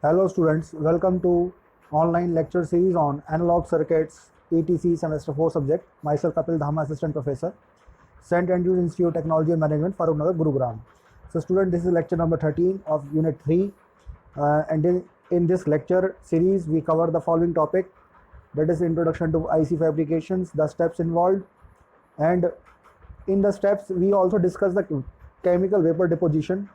Hello students, welcome to online lecture series on analog circuits ETC semester 4 subject. Myself Kapil Dhama, assistant professor, St. Andrews Institute of Technology and Management, Farooq Nagar, Gurugram. So student, this is lecture number 13 of unit 3 and in this lecture series we cover the following topic, that is introduction to IC fabrications, the steps involved, and in the steps we also discuss the chemical vapor deposition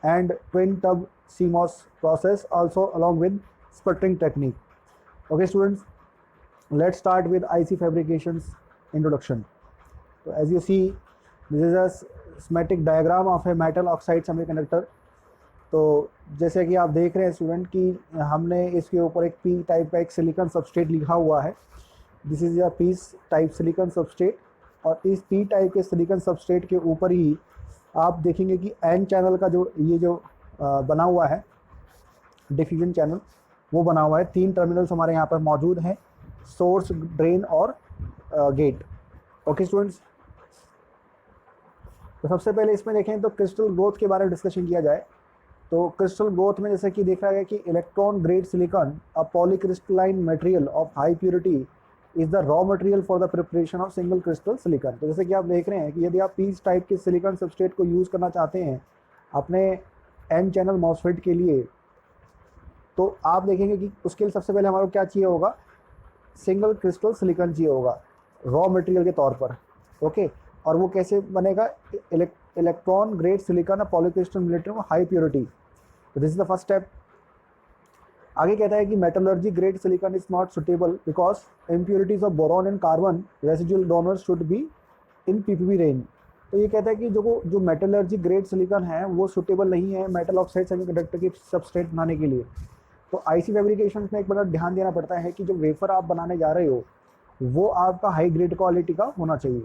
and twin tube CMOS process, also along with sputtering technique. Okay students, let's start with IC fabrications introduction. So as you see, this is a schematic diagram of a metal oxide semiconductor. तो जैसे कि आप देख रहे हैं student कि हमने इसके ऊपर एक पी टाइप का एक सिलिकॉन सबस्ट्रेट लिखा हुआ है. This is a P type silicon substrate, और इस पी टाइप के सिलिकॉन सबस्ट्रेट के ऊपर ही आप देखेंगे कि एन चैनल का जो बना हुआ है डिफ्यूजन चैनल, वो बना हुआ है. 3 टर्मिनल्स हमारे यहाँ पर मौजूद हैं, सोर्स, ड्रेन और गेट. ओके स्टूडेंट्स, तो सबसे पहले इसमें देखें तो क्रिस्टल ग्रोथ के बारे में डिस्कशन किया जाए. तो क्रिस्टल ग्रोथ में जैसे कि देखा गया कि electron grade silicon, a polycrystalline material of high purity, is the raw material for the preparation of single crystal silicon. तो जैसे कि आप देख रहे हैं कि यदि आप पीस टाइप के सिलिकॉन सबस्ट्रेट को यूज़ करना चाहते हैं अपने एन चैनल मॉसफेट के लिए, तो आप देखेंगे कि उसके लिए सबसे पहले हमारे को क्या चाहिए होगा, सिंगल क्रिस्टल सिलिकॉन चाहिए होगा रॉ मटेरियल के तौर पर. ओके, और वो कैसे बनेगा, electron grade silicon polycrystal material high purity. तो this is the first step. आगे कहता है कि metallurgy grade silicon is not suitable because impurities of boron and carbon residual donors should be in ppb range. तो ये कहता है कि जो मेटलर्जी ग्रेड सिलिकॉन है वो सुटेबल नहीं है मेटल ऑक्साइड सेमीकंडक्टर की सबस्ट्रेट बनाने के लिए. तो आईसी फैब्रिकेशन में एक बड़ा ध्यान देना पड़ता है कि जो वेफर आप बनाने जा रहे हो वो आपका हाई ग्रेड क्वालिटी का होना चाहिए.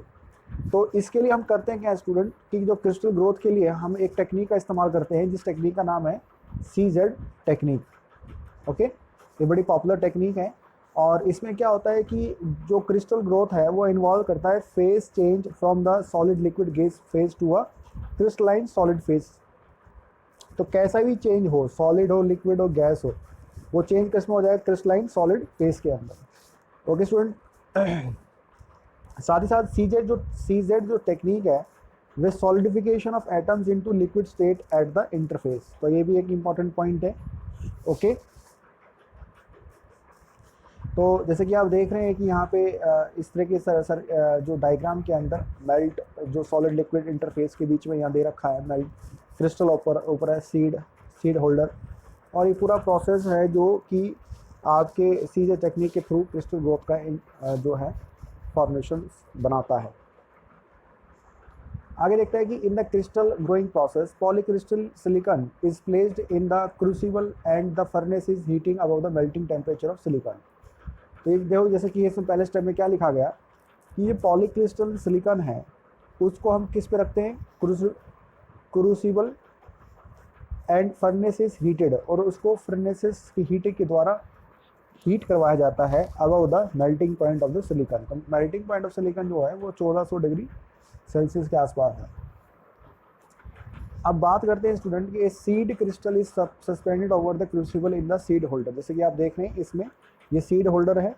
तो इसके लिए हम करते हैं क्या स्टूडेंट, कि जो क्रिस्टल ग्रोथ के लिए हम एक टेक्निक का इस्तेमाल करते हैं, जिस टेक्निक का नाम है CZ टेक्निक. ओके, ये बड़ी पॉपुलर टेक्निक है, और इसमें क्या होता है कि जो क्रिस्टल ग्रोथ है वो इन्वॉल्व करता है phase change from the solid liquid gas phase to a crystalline solid phase. तो कैसा भी चेंज हो, सॉलिड हो, लिक्विड हो, गैस हो, वो चेंज किस में हो जाएगा, क्रिस्टलाइन सॉलिड फेज के अंदर. ओके स्टूडेंट, साथ ही साथ CZ जो टेक्निक है वे solidification of atoms into liquid state at the interface. तो ये भी एक इम्पॉर्टेंट पॉइंट है. ओके, तो जैसे कि आप देख रहे हैं कि यहाँ पे इस तरह के जो डायग्राम के अंदर मेल्ट, जो सॉलिड लिक्विड इंटरफेस के बीच में यहाँ दे रखा है मेल्ट, क्रिस्टल ऊपर है सीड होल्डर, और ये पूरा प्रोसेस है जो कि आपके CZ टेक्निक के थ्रू क्रिस्टल ग्रोथ का जो है फॉर्मेशन बनाता है. आगे देखते हैं कि in the crystal growing process polycrystal silicon is placed in the crucible and the furnace is heating above the melting temperature of silicon. तो ये देखो, जैसे कि इसमें पहले स्टेप में क्या लिखा गया कि ये पॉलीक्रिस्टल सिलिकॉन है उसको हम किस पे रखते हैं, crucible and furnace is heated, और उसको फर्नेसेस की हीटिंग के द्वारा हीट करवाया जाता है above the melting point of the silicon. तो मेल्टिंग पॉइंट ऑफ सिलिकॉन जो है वो 1400 डिग्री सेल्सियस के आसपास है. अब बात करते हैं स्टूडेंट कि seed crystal is suspended over the crucible in the seed holder. जैसे कि आप देख रहे हैं इसमें ये सीड होल्डर है,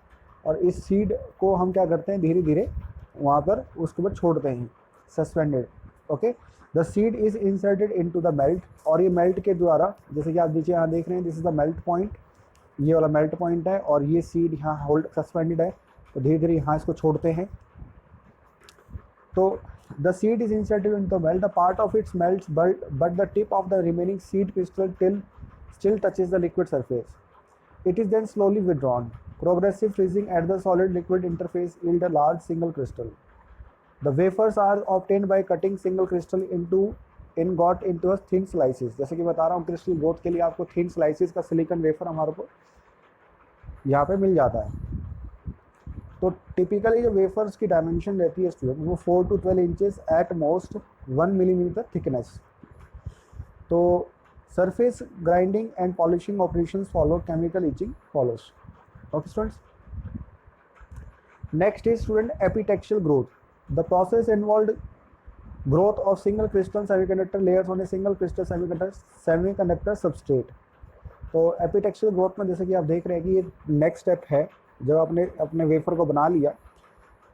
और इस सीड को हम क्या करते हैं, धीरे धीरे वहाँ पर उसके ऊपर छोड़ते हैं, suspended. Okay, the seed is inserted into the melt, और ये मेल्ट के द्वारा, जैसे कि आप नीचे यहाँ देख रहे हैं, this is the melt point, ये वाला मेल्ट पॉइंट है, और ये सीड यहाँ होल्ड सस्पेंडेड है. तो धीरे धीरे यहाँ इसको छोड़ते हैं. तो the seed is inserted into melt, the part of its melts but the tip of the remaining seed crystal still touches the liquid surface. It is then slowly withdrawn. Progressive freezing at the solid liquid interface yield a large single crystal. The wafers are obtained by cutting single crystal got into a thin slices. जैसे कि बता रहा हूँ crystal growth के लिए आपको thin slices का silicon wafer हमारे को यहाँ पे मिल जाता है. तो टिपिकली जो वेफर्स की डायमेंशन रहती है स्टूडेंट वो 4 to 12 inches at most 1 millimetre thickness. तो surface grinding and polishing operations follow, chemical etching follows. Okay students, next is student epitaxial growth. The process involved growth of single crystal semiconductor layers on a single crystal semiconductor substrate. तो एपिटेक्सियल growth में जैसे कि आप देख रहे हैं कि ये नेक्स्ट स्टेप है। जब आपने अपने वेफर को बना लिया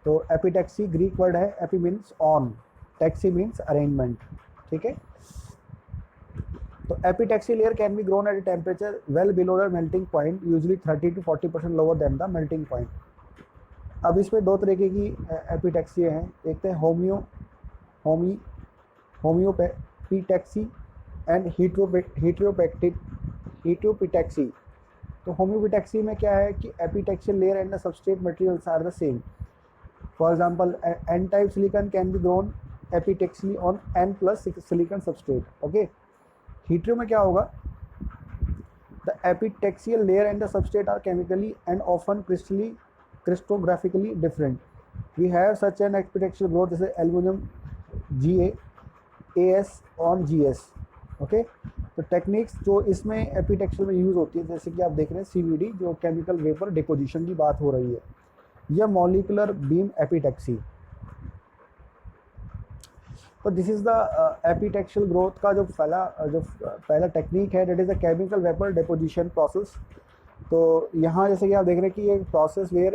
तो एपिटेक्सी ग्रीक वर्ड है, epi means on, taxi means arrangement, ठीक है। तो epitaxy layer can be grown at a temperature well below the melting point, usually 30 to 40% lower than the melting point. अब इसमें दो तरीके की एपिटेक्सी हैं, एक तो होम्योपैथी एंड हीट्रोपिटैक्सी। तो होम्योपैथी में क्या है कि epitaxial layer and the substrate materials are the same. For example N type silicon can be grown epitaxially on N plus silicon substrate, okay. Hetero में क्या होगा, the epitaxial layer and the substrate are chemically and often crystallographically different. We have such an epitaxial growth जैसे aluminium GaAs on GS, okay. तो techniques जो इसमें एपिटेक्सियल में use होती है, जैसे कि आप देख रहे हैं CVD, जो केमिकल वेपर डिपोजिशन की बात हो रही है, या मॉलिकुलर बीम एपिटेक्सी। तो this is the epitaxial growth का जो पहला टेक्निक है, that is the chemical vapour deposition process. तो यहाँ जैसे कि आप देख रहे हैं कि ये process where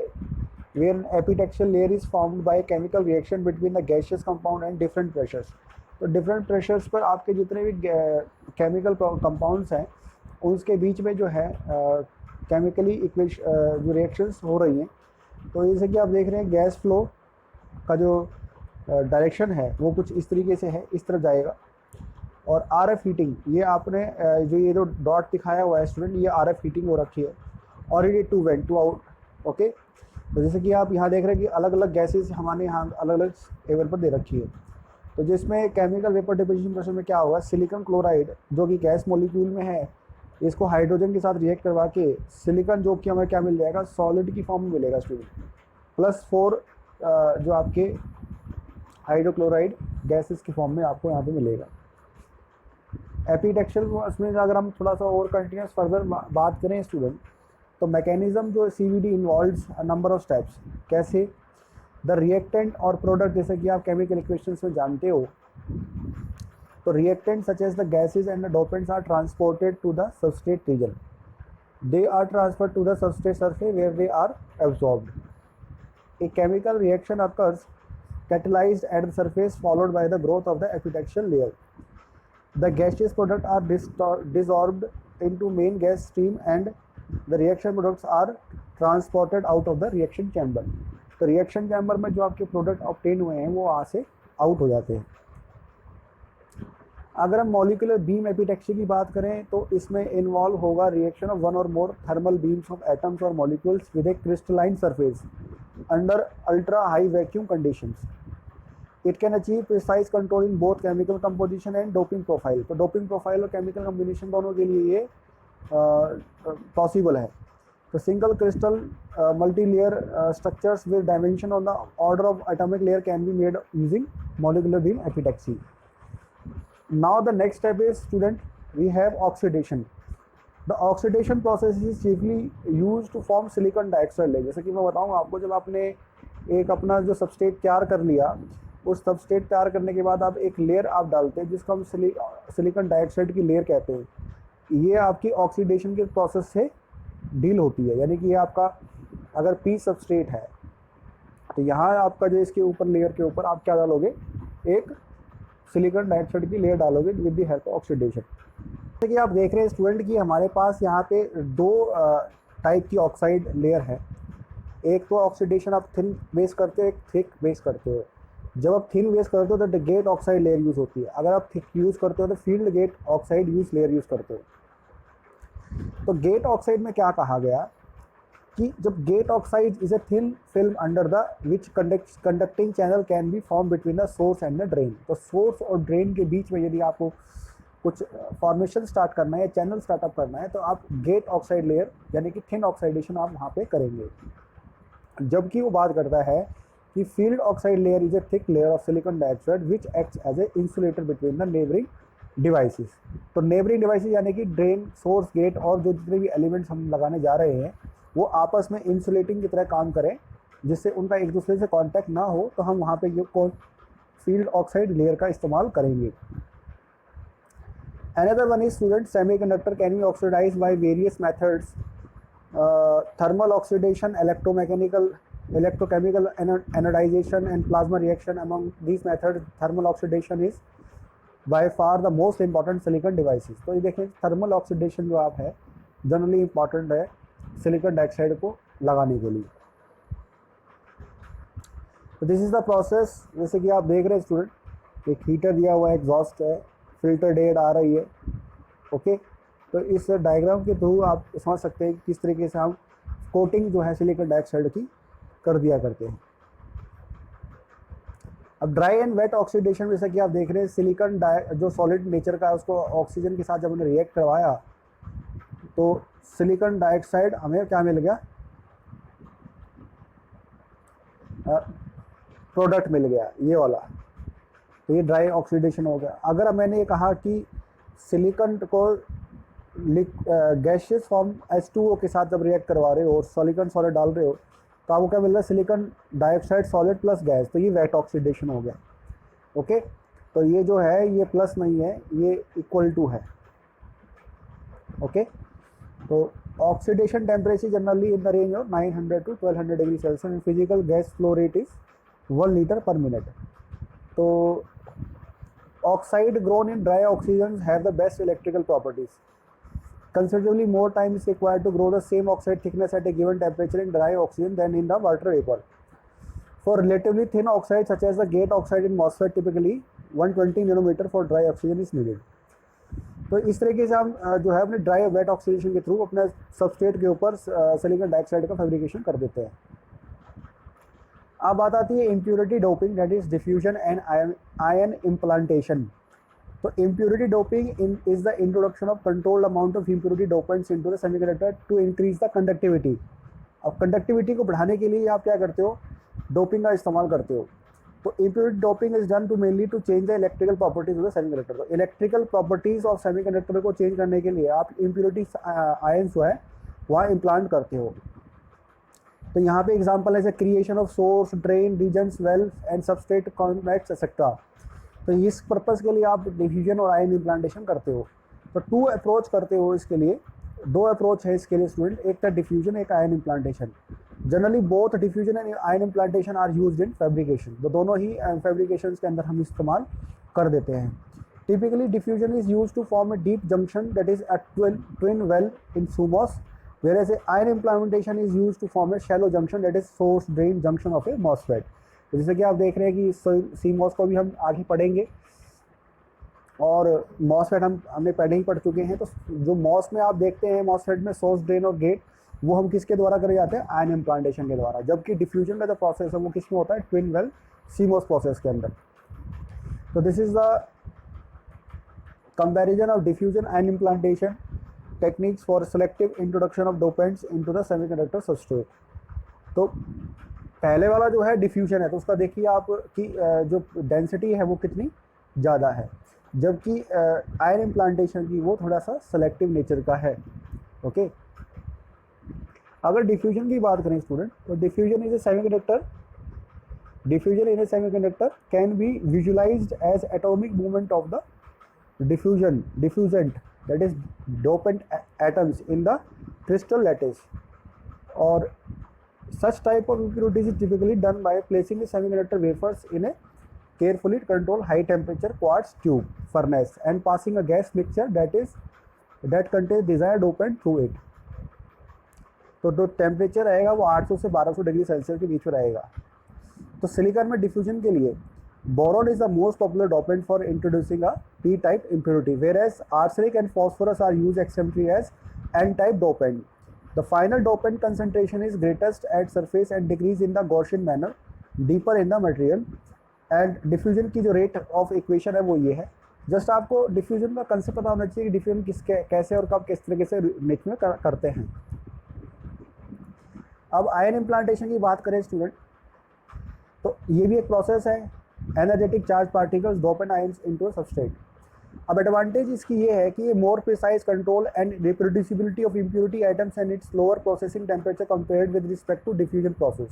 epitaxial layer is formed by chemical reaction between the gaseous compound and different pressures. तो डिफरेंट प्रेशर्स पर आपके जितने भी केमिकल कंपाउंड्स हैं उसके बीच में जो है केमिकली जो रिएक्शंस हो रही हैं। तो जैसे कि आप देख रहे हैं गैस फ्लो का जो डायरेक्शन है वो कुछ इस तरीके से है, इस तरफ जाएगा। और RF हीटिंग, ये आपने ये जो डॉट दिखाया हुआ है स्टूडेंट, ये RF हीटिंग हो रखी है, already to went to out, okay. तो जैसे कि आप यहाँ देख रहे हैं कि अलग अलग गैसेस हमारे यहाँ अलग अलग लेवल पर दे रखी है। तो जिसमें केमिकल वेपर डिपोजिशन प्रोसेस में क्या होगा, सिलिकॉन क्लोराइड जो कि गैस मॉलिक्यूल में है, इसको हाइड्रोजन के साथ रिएक्ट करवा के सिलिकॉन जो कि हमें क्या मिल जाएगा, सॉलिड की फॉर्म में मिलेगा स्टूडेंट, +4 जो आपके हाइड्रोक्लोराइड गैसेस की फॉर्म में आपको यहाँ पे मिलेगा। एपिटेक्सियल उसमें अगर हम थोड़ा सा और कंटिन्यूस फर्दर बात करें स्टूडेंट, तो मैकेनिज्म जो CVD involves a number of steps. कैसे, द रिएक्टेंट और प्रोडक्ट, जैसे कि आप केमिकल इक्वेशंस में जानते हो, तो reactant such as the gases and the dopants are transported to the substrate region, they are transferred to the substrate surface where they are absorbed. A chemical reaction occurs catalyzed at the surface followed by the growth of the epitaxial layer. The gaseous products are dissolved into main gas stream and the reaction products are transported out of the reaction chamber. तो reaction chamber में जो आपके product obtain हुए हैं वो वहाँ से out हो जाते हैं। अगर हम मॉलिकुलर बीम एपिटेक्सी की बात करें तो इसमें इन्वॉल्व होगा रिएक्शन ऑफ वन और more thermal beams of atoms और molecules with a crystalline surface under ultra high vacuum conditions. It can achieve precise control in both chemical composition and doping profile. तो doping profile और chemical combination दोनों के लिए ये possible है। तो single crystal multi layer structures with dimension on the order of atomic layer can be made using molecular beam epitaxy. Now the next step is student, we have oxidation. The oxidation process is chiefly use to form silicon dioxide layer. जैसे कि मैं बताऊँ आपको, जब आपने एक अपना जो सबस्ट्रेट तैयार कर लिया, उस सबस्ट्रेट तैयार करने के बाद आप एक लेयर आप डालते हैं जिसको हम सिलिकॉन डाइऑक्साइड की लेयर कहते हैं। ये आपकी ऑक्सीडेशन के प्रोसेस से डील होती है। यानी कि ये आपका अगर पी सबस्ट्रेट है तो यहाँ आपका जो इसके ऊपर लेयर के ऊपर आप क्या डालोगे, एक सिलिकॉन डाइऑक्साइड की लेयर डालोगे with the help of oxidation. जैसे कि आप देख रहे हैं स्टूडेंट कि हमारे पास यहाँ पे दो टाइप की ऑक्साइड लेयर है। एक तो ऑक्सीडेशन आप थिन बेस करते हो, एक थिक बेस करते हो। जब आप थिन बेस करते हो तो गेट ऑक्साइड लेयर यूज़ होती है। अगर आप थिक यूज़ करते हो तो field gate oxide layer use करते हो। तो गेट ऑक्साइड में क्या कहा गया कि जब gate oxide is a thin film under the which conducting channel can be form between the source and the drain. तो सोर्स और ड्रेन के बीच में यदि आपको कुछ फॉर्मेशन स्टार्ट करना है या चैनल स्टार्टअप करना है तो आप गेट ऑक्साइड लेयर यानी कि थिन ऑक्साइडेशन आप वहाँ पे करेंगे। जबकि वो बात करता है कि field oxide layer is a thick layer of silicon dioxide which acts as a insulator between the neighbouring devices. तो नेबरिंग डिवाइसेस यानी कि ड्रेन, सोर्स, गेट और जो जितने भी एलिमेंट्स हम लगाने जा रहे हैं वो आपस में इंसुलेटिंग की तरह काम करें, जिससे उनका एक दूसरे से कांटेक्ट ना हो। तो हम वहाँ पे ये फील्ड ऑक्साइड लेयर का इस्तेमाल करेंगे। Another one is, student, semiconductor can be oxidized by various methods, thermal oxidation, electrochemical anodization, and plasma reaction. Among these methods, thermal oxidation is by far the most important silicon devices. तो ये देखें, thermal oxidation जो आप है generally important है silicon dioxide को लगाने के लिए. तो दिस इज़ द प्रोसेस. जैसे कि आप देख रहे हैं स्टूडेंट, एक हीटर दिया हुआ है, एग्जॉस्ट है, फिल्टर डेड आ रही है. ओके, तो इस डायग्राम के थ्रू आप समझ सकते हैं किस तरीके से हम कोटिंग जो है सिलिकॉन डाइऑक्साइड की कर दिया करते हैं. अब ड्राई एंड वेट ऑक्सीडेशन, जैसा कि आप देख रहे हैं, सिलिकॉन जो सॉलिड नेचर का है उसको ऑक्सीजन के साथ जब हमने रिएक्ट करवाया तो सिलिकॉन डाइऑक्साइड हमें क्या मिल गया, प्रोडक्ट मिल गया ये वाला. तो ये ड्राई ऑक्सीडेशन हो गया. अगर मैंने ये कहा कि सिलिकॉन को गैसियस फॉर्म H2O के साथ जब रिएक्ट करवा रहे हो और सिलिकॉन सॉलिड डाल रहे हो तो आपको क्या मिल रहा है, silicon dioxide solid plus gas. तो ये वेट ऑक्सीडेशन हो गया. ओके, तो ये जो है ये प्लस नहीं है, ये इक्वल टू है. ओके, तो oxidation temperature generally in the range of 900 to 1200 degree Celsius and physical gas flow rate is 1 litre पर मिनट. तो oxide grown in dry oxygens have the best electrical properties. Considerably more time is required to grow the same oxide thickness at a given temperature in dry oxygen than in the water vapor. For relatively thin oxides such as the gate oxide in MOSFET, typically 120 nanometer for dry oxygen is needed. तो इस तरीके से हम जो है अपने dry wait oxidation के through अपने सबस्ट्रेट के ऊपर सिलिकॉन डाइऑक्साइड का फैब्रिकेशन कर देते हैं. अब बात आती है impurity doping, that is diffusion and ion implantation. तो impurity doping is the introduction of controlled amount of impurity dopants into the semiconductor to increase the conductivity. अब कंडक्टिविटी को बढ़ाने के लिए आप क्या करते हो, डोपिंग का इस्तेमाल करते हो. तो impurity doping is done to mainly to change the electrical properties of the semiconductor. तो इलेक्ट्रिकल प्रॉपर्टीज ऑफ सेमीकंडक्टर को चेंज करने के लिए आप इम्प्योरिटी आयंस जो है वहाँ इम्प्लांट करते हो. तो यहाँ पे एग्जांपल है creation of source, drain, regions, wells and substrate convex etcetera. तो इस पर्पज़ के लिए आप डिफ्यूजन और आयन इम्प्लांटेशन करते हो. तो 2 अप्रोच करते हो इसके लिए, 2 अप्रोच है इसके लिए स्टूडेंट, एक था डिफ्यूजन, एक ion implantation. Generally both diffusion and ion implantation are used in fabrication. तो दोनों ही फैब्रिकेशन के अंदर हम इस्तेमाल कर देते हैं. Typically diffusion is use to form a deep junction that is a twin well in CMOS, whereas ion implantation is used to form a shallow junction that is source drain junction of a MOSFET. तो जैसे कि आप देख रहे हैं कि CMOS को भी हम आगे पढ़ेंगे और MOSFET हमने पहले ही पढ़ चुके हैं. तो जो MOS में आप देखते हैं MOSFET में सोर्स, ड्रेन और गेट, वो हम किसके द्वारा करे जाते हैं, आयन इम्प्लांटेशन के द्वारा. जबकि डिफ्यूजन का जो प्रोसेस है वो किस में होता है, ट्विन वेल CMOS प्रोसेस के अंदर. तो this is the comparison of diffusion and implantation techniques for selective introduction of dopants into the semiconductor substrate. तो पहले वाला जो है डिफ्यूजन है, तो उसका देखिए आप कि जो डेंसिटी है वो कितनी ज़्यादा है, जबकि आयन इम्प्लांटेशन की वो थोड़ा सा सेलेक्टिव नेचर का है. ओके, अगर डिफ्यूजन की बात करें स्टूडेंट, तो diffusion is a semiconductor. Diffusion in a semiconductor can be visualised as atomic movement of the diffusant, that is dopant atoms in the crystal lattice. Or such type of impurities is typically done by placing the semiconductor wafers in a carefully controlled high temperature quartz tube furnace and passing a gas mixture that contains desired dopant through it. तो जो temperature रहेगा वो 800 से 1200 degree Celsius के बीच में रहेगा. तो सिलिकॉन में डिफ्यूजन के लिए boron is the most popular dopant for introducing a p-type impurity, whereas arsenic and phosphorus are used extensively as n-type dopant. The final dopant concentration is greatest at surface and decrease in the Gaussian manner deeper in the material. And diffusion की जो rate of equation है वो ये है. Just आपको diffusion का concept पता होना चाहिए कि डिफ्यूजन कैसे और कब किस तरीके से नेचर में करते हैं. अब आयन इम्प्लांटेशन की बात करें स्टूडेंट, तो ये भी एक प्रोसेस है. Energetic charge particles dopant ions into substrate. अब एडवांटेज इसकी ये है कि ये more precise control and reproducibility of impurity items and its lower processing temperature compared with respect to diffusion process.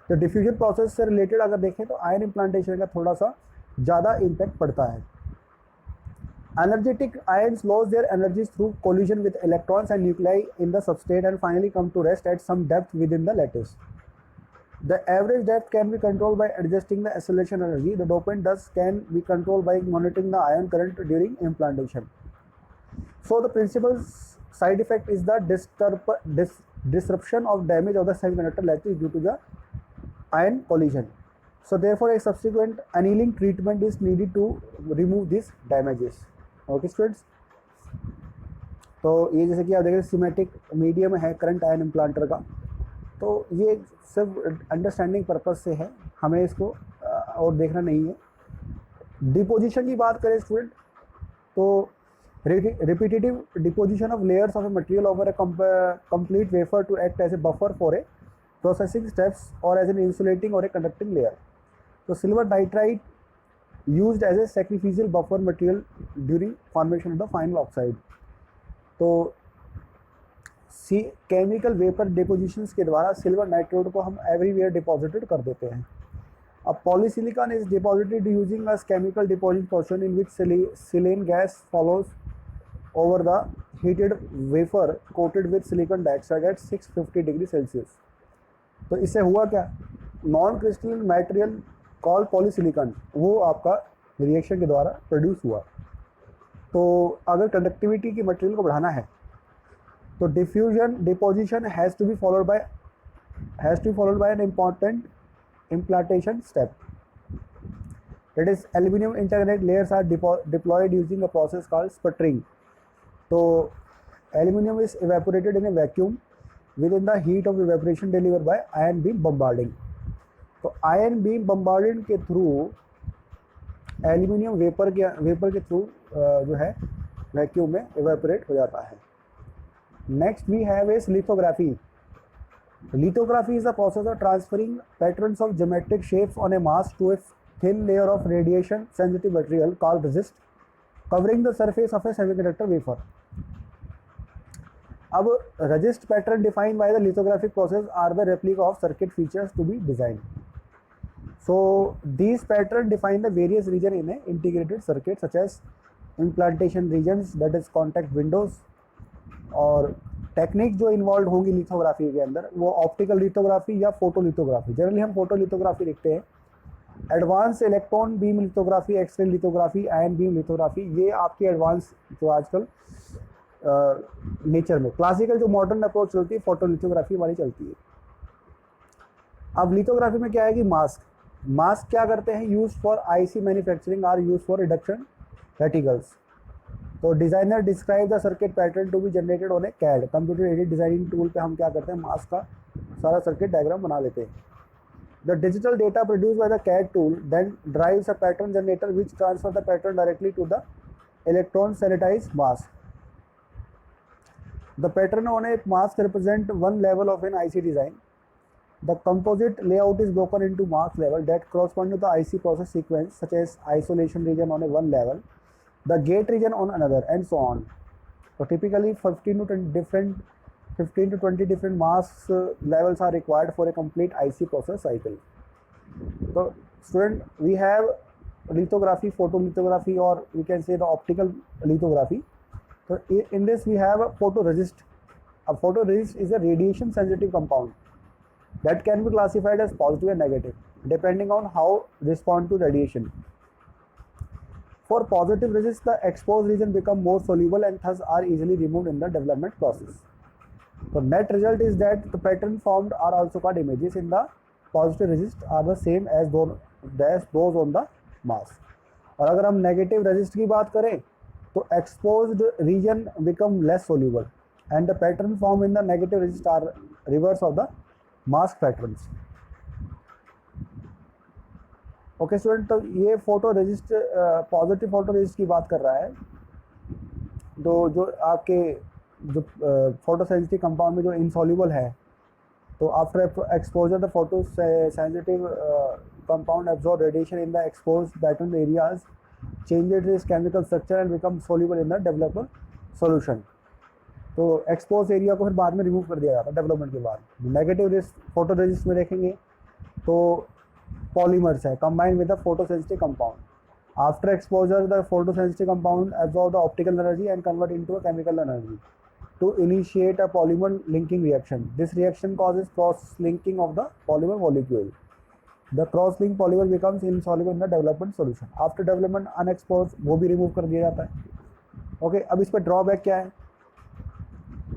तो डिफ्यूजन प्रोसेस से रिलेटेड अगर देखें तो आयन इम्प्लांटेशन का थोड़ा सा ज़्यादा इम्पैक्ट पड़ता है. Energetic ions lose their energies through collision with electrons and nuclei in the substrate and finally come to rest at some depth within the lattice. The average depth can be controlled by adjusting the acceleration energy. The dopant thus can be controlled by monitoring the ion current during implantation. So the principal side effect is the disruption of damage of the semiconductor lattice due to the ion collision. So therefore a subsequent annealing treatment is needed to remove these damages. Okay students, तो ये जैसे कि आप देख रहे हैं semantic medium है current ion इम्प्लांटर का, तो ये सिर्फ अंडरस्टैंडिंग पर्पस से है, हमें इसको और देखना नहीं है। डिपोजिशन की बात करें स्टूडेंट, तो repetitive deposition of layers of a material over a complete wafer to act as a buffer for a processing steps और एज एन इंसुलेटिंग और ए कंडक्टिंग लेयर। तो silver nitride used as a sacrificial buffer material during formation of the final oxide। तो chemical vapour depositions के द्वारा silver nitride को हम everywhere deposited कर देते हैं। अब polysilicon is deposited using a chemical deposit process in which silane gas follows over the heated wafer coated with silicon dioxide eight 650 degree Celsius. तो इससे हुआ क्या, non crystalline material call polysilicon वो आपका रिएक्शन के द्वारा प्रोड्यूस हुआ। तो अगर कंडक्टिविटी की मटेरियल को बढ़ाना है तो deposition has to be followed by an important implantation step, that is aluminium interconnect layers are deployed using a process called sputtering. तो aluminium is evaporated in a vacuum with in the heat of evaporation delivered by ion beam bombarding. तो ion beam bombarding के through aluminium vapour के through जो है vacuum में evaporate हो जाता है। Next we have is lithography. Lithography is the process of transferring patterns of geometric shapes on a mass to a thin layer of radiation sensitive material called resist covering the surface of a semiconductor wafer. अब resist pattern defined by the lithographic process are the replica of circuit features to be designed. So these patterns define the various region in an integrated circuit such as implantation regions, that is contact windows। और technique जो involve होंगी lithography के अंदर वो optical lithography या photolithography, generally हम photolithography लिखते हैं। Advance electron beam lithography, x-ray lithography, ion beam lithography, ये आपकी एडवांस जो आजकल नेचर में क्लासिकल जो मॉडर्न अप्रोच चलती है फोटोलिथोग्राफी वाली चलती है। अब लिथोग्राफी में क्या है कि मास्क क्या करते हैं, use for IC manufacturing are use for reduction reticles. तो designer describe the circuit pattern to be generated on a CAD computer aided designing tool पे हम क्या करते हैं, मास्क का सारा सर्किट डायग्राम बना लेते हैं। The digital data produce by the CAD tool then drives a pattern generator which transfer the pattern directly to the electron sanitize mask. The pattern on a mask represent one level of an IC design. The composite layout is broken into mask level that correspond to the IC process sequence, such as isolation region on a one level, the gate region on another, and so on. So typically 15 to 20 different mask levels are required for a complete IC process cycle. So student, we have lithography, photolithography, or we can say the optical lithography. So in this we have a photoresist. A photoresist is a radiation sensitive compound that can be classified as positive and negative depending on how respond to radiation. For positive resist, the exposed region become more soluble and thus are easily removed in the development process. The net result is that the pattern formed are also called images in the positive resist are the same as those on the mask. और अगर हम negative resist की बात करें तो exposed region become less soluble and the pattern formed in the negative resist are reverse of the mask patterns. Okay student, तो ये photo resist positive photo resist की बात कर रहा है। तो जो आपके जो फोटो सेंसिटिव कंपाउंड में जो इनसॉल्युबल है, तो after exposure the photo sensitive compound absorb radiation in the expose pattern areas, changes it's chemical structure and become soluble in the developer solution. तो एक्सपोज एरिया को फिर बाद में रिमूव कर दिया जाता है डेवलपमेंट के बाद। नेगेटिव रेजिस्ट फोटो रेजिस्ट में देखेंगे तो पॉलीमर्स है combined with the photo sensitive compound. After exposure, the photosensitive compound absorb the optical energy and convert into a chemical energy to initiate a polymer linking reaction. This reaction causes cross-linking of the polymer molecule. The cross-linked polymer becomes insoluble in the development solution. After development, unexposed वो भी remove कर दिया जाता है. Okay, अब इस पर drawback क्या है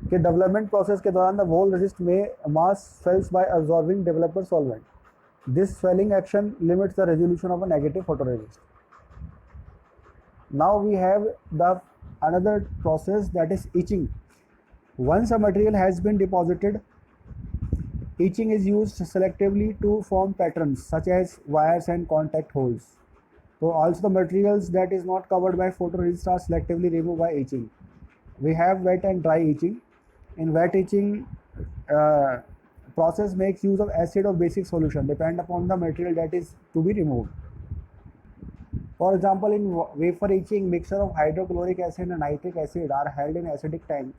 कि डेवलपमेंट प्रोसेस के दौरान द वोल रेजिस्ट में mass swells by absorbing developer solvent. This swelling action limits the resolution of a negative photoresist. Now we have the another process, that is etching. Once a material has been deposited, etching is used selectively to form patterns such as wires and contact holes. So also the materials that is not covered by photoresist are selectively removed by etching. We have wet and dry etching. In wet etching, process makes use of acid or basic solution depend upon the material that is to be removed. For example, in wafer etching, mixture of hydrochloric acid and nitric acid are held in acidic tank.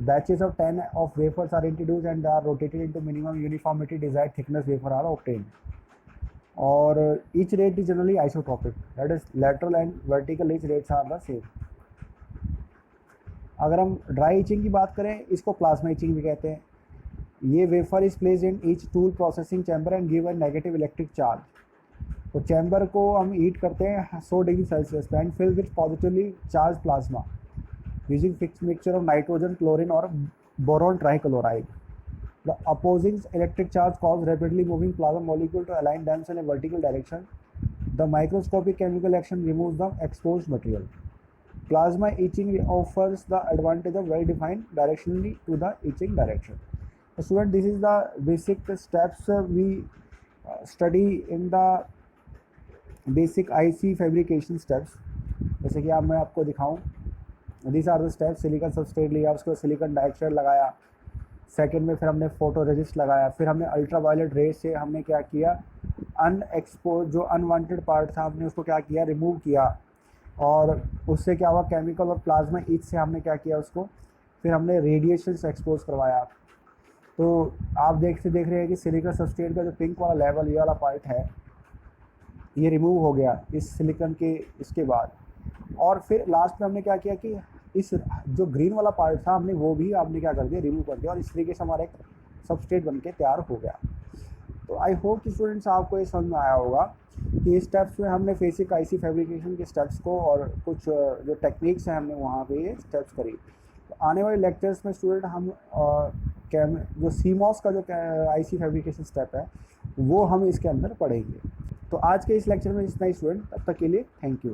Batches of 10 of wafers are introduced and they are rotated into minimum uniformity desired thickness wafer are obtained. Or each rate is generally isotropic, that is lateral and vertical each rates are the same. अगर हम dry etching की बात करें, इसको plasma etching भी कहते हैं. ये wafer is placed in each tool processing chamber and give a negative electric charge. तो चैम्बर को हम हीट करते हैं 100 डिग्री सेल्सियस पे and fill with positively charge plasma using fix mixture of nitrogen, chlorine और boron trichloride. The opposing electric charge cause rapidly moving plasma molecule to align them in a vertical direction. The microscopic chemical action removes the exposed material. Plasma etching offers the advantage of well-defined directionally to the etching direction. So student, this is the basic steps we study in the basic IC fabrication steps. जैसे कि अब मैं आपको दिखाऊं, these are the steps. Silicon substrate लिया, उसके बाद silicon dioxide लगाया, सेकेंड में फिर हमने फोटो रेजिस्ट लगाया, फिर हमने अल्ट्रावायलेट रेज से हमने क्या किया, अनएक्सपोज जो अनवांटेड पार्ट था हमने उसको क्या किया, रिमूव किया. और उससे क्या हुआ, केमिकल और प्लाज्मा ईच से हमने क्या किया उसको, फिर हमने रेडिएशन से एक्सपोज करवाया. तो आप देख रहे हैं कि सिलिकॉन सबस्ट्रेट का जो पिंक वाला लेवल, ये वाला पार्ट है, ये रिमूव हो गया इस सिलिकॉन के इसके बाद. और फिर लास्ट में हमने क्या किया कि इस जो ग्रीन वाला पार्ट था हमने वो भी आपने क्या कर दिया, रिमूव कर दिया, और इस तरीके से हमारा एक सबस्ट्रेट बन के तैयार हो गया. तो आई होप कि स्टूडेंट्स आपको ये समझ में आया होगा कि इस स्टेप्स में हमने बेसिक आईसी फैब्रिकेशन के स्टेप्स को और कुछ जो टेक्निक्स हैं हमने वहाँ पे ये स्टेप्स करी. तो आने वाले लेक्चर्स में स्टूडेंट हम जो सीमॉस का जो आईसी फैब्रिकेशन स्टेप है वो हम इसके अंदर पढ़ेंगे. तो आज के इस लेक्चर में इतना ही स्टूडेंट, तब तक के लिए थैंक यू.